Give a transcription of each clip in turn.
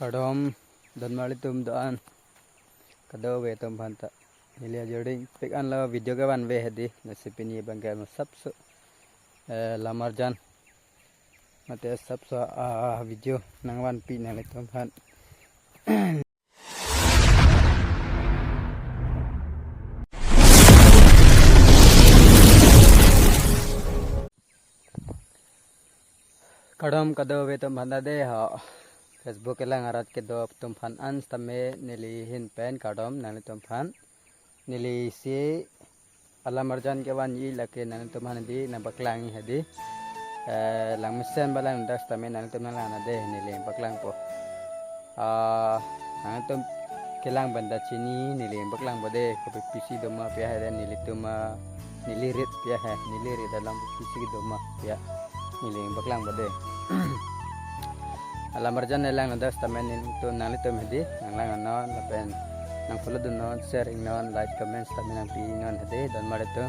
Kadom dan malitum doan kado we tom phanta nilia joding pek an la video ka ban we hedi recipe ni bangka sabso lamarjan mate sabso video nang wan pi nang tom phan kadom kado we tom phanta de ha Facebook lang arat ke do tum phan ans tame nili hin pen kadom nani tum phan nili si alamarjan ke wan yi lake nani tum phan di na baklang hedi lang misen balang das tame nani tum lang ade nili baklang po nani tum kelang banda chini nili baklang bade ko PC doma pya hai nili tum nili rit pya hai nili rit dalam PC doma pya nili baklang bade alamarjan nelang nadas tamen itu nali to medi nang non lapen nang follow do non sharing non like comments tamen nang pi non hade dan mare to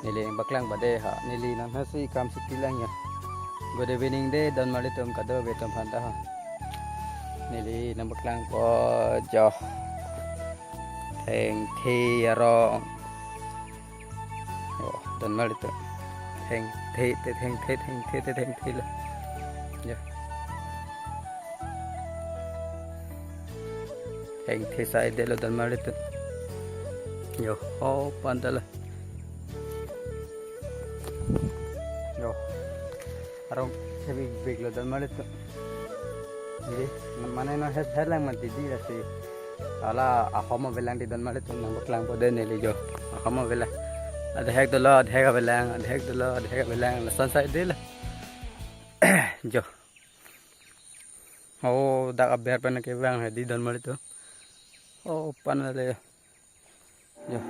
nili baklang bade ha nili nang hasi kam sitilang ya good evening de dan mare to kado betom phanta ha nili nang baklang po jo theng thi ro dan mare to theng thi la ya Heng thế sai để lo dan mari tu, yo ho pandala, yo, arong heavy big lo dan mari tu, jadi mana no head lang mati di rasi, ala ahoma belang di dan mari tu nang baklang pada ni le yo, ahoma belang, ada hek dulu, ada hek belang, ada hek dulu, ada hek belang, lasan sai deh lah, yo, oh dak abar pernah kebang di dan mari tu. Oh, panas ya. Ya.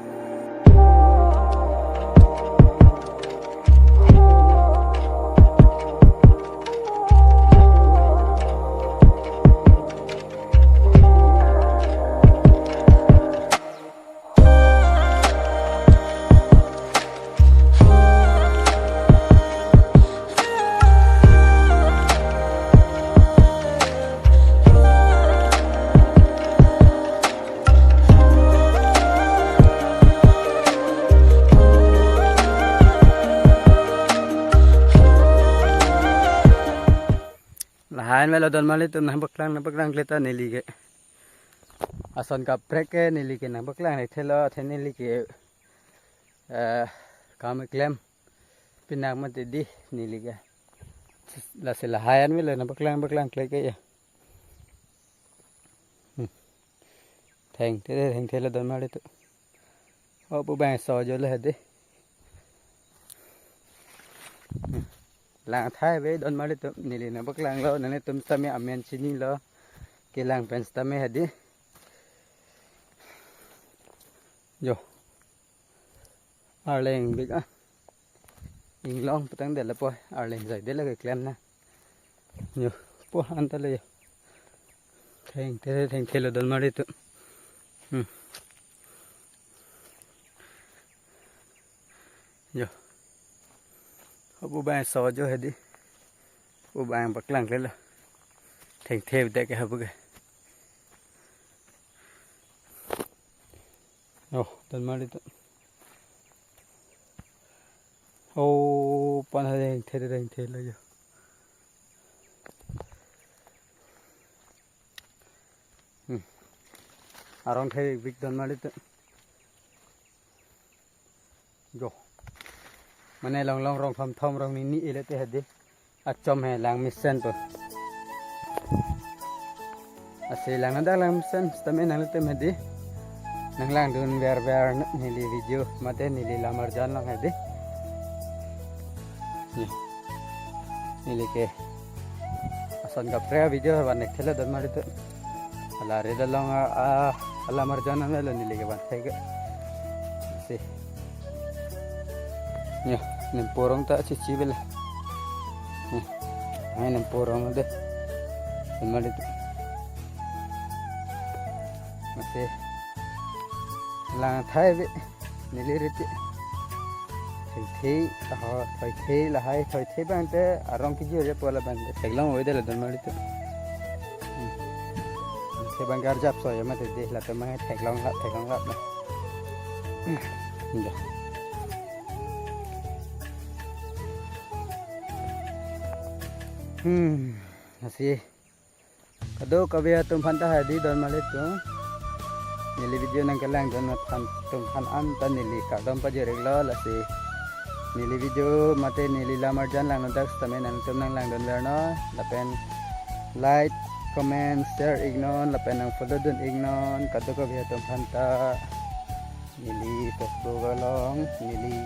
Lahan melo dan mali tu baklang kelita nili ke ason ka prek ke nili ke baklang thelo nili ke kam klem pinak mate di nili ke la se lahan melo baklang kle ke ya theng thelo dan mali tu oh bu bang so jo le hedi lang thai ve don mari tu nili na baklang lo nane tum tame amen chini lo kelang pens tame hadi yo arleng big inglong patang de la po arleng zai de la ke klan na yo po anta le yo theng thelo don mari tu yo bu bang so jo hedi bu bang baklang le la theng the de ke habu ke oh dan mari tu oh pan theng the la yo arong the big dan mari tu yo mana long rong thom rong ni ile te hedi achom he lang mission to ase lang nda lang mission stame nang te hedi nang lang dun ver nili video mate nili lamarjan lang hedi nili ke asan ka pre video ban thela dan mari to ala re dalong lamarjan melo nili ke ban thega se ya nemporong tak cici bela ay nemporong de mali tu mate lang thai ve niliriti thei la hai thei bang te arong ki je pola bang te seglang oi de la dan mali tu thì bằng gar jap so ya mà thì đi là tôi mang thạch long lắp này. Dạ. Masih kado kavya tumpan ta hadi don malit tu nili video nang kelang don pan tumpan anta nili kadam pa jeregla lasi nili video mate nili lamarjan lang nodak stamen ang tum nang lang don lerno lapen like comment share ignon lapen ang follow don ignon kado kavya tumpan ta nili Facebook along nili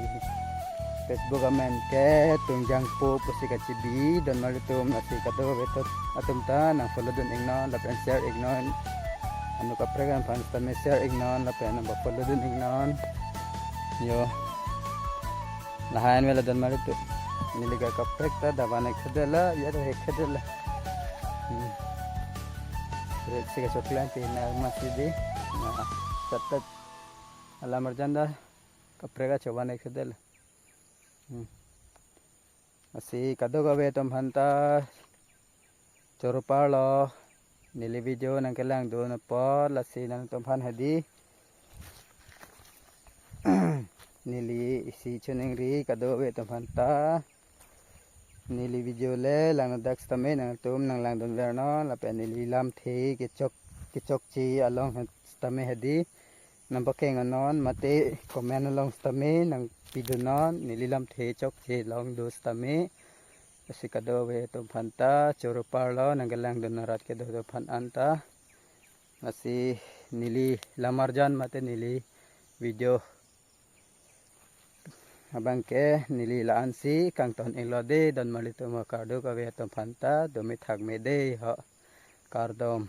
Facebook amen ke tungjang po si kachibi don malitum nasi kato betot atum ta nang follow don ignon lapen share ignon anu ka pregan pan sta me share ignon lapen ang follow don ignon yo lahan wala don malitum niliga ka prekta davana khadela yado he khadela sika choklan te na masjid na satat alamar janda ka prega chobane khadela masih kado gawe tom hanta choropalo nili video nang kelang do na po lasi nang tom han hadi nili isi chuning ri kado gawe tom hanta nili video le lang dax tame nang tum nang lang don verno lape nili lam the ke chok chi along tame hadi nambakeng anon mate comment along stame nang pidunon nililam the chok che long dos tame kasi kado we to phanta choro parlo nang galang donarat ke do phan anta nasi nili lamarjan mate nili video abang ke nili laansi kang ton elode don malito ma kardo ka we to phanta do me thak me de ha kardom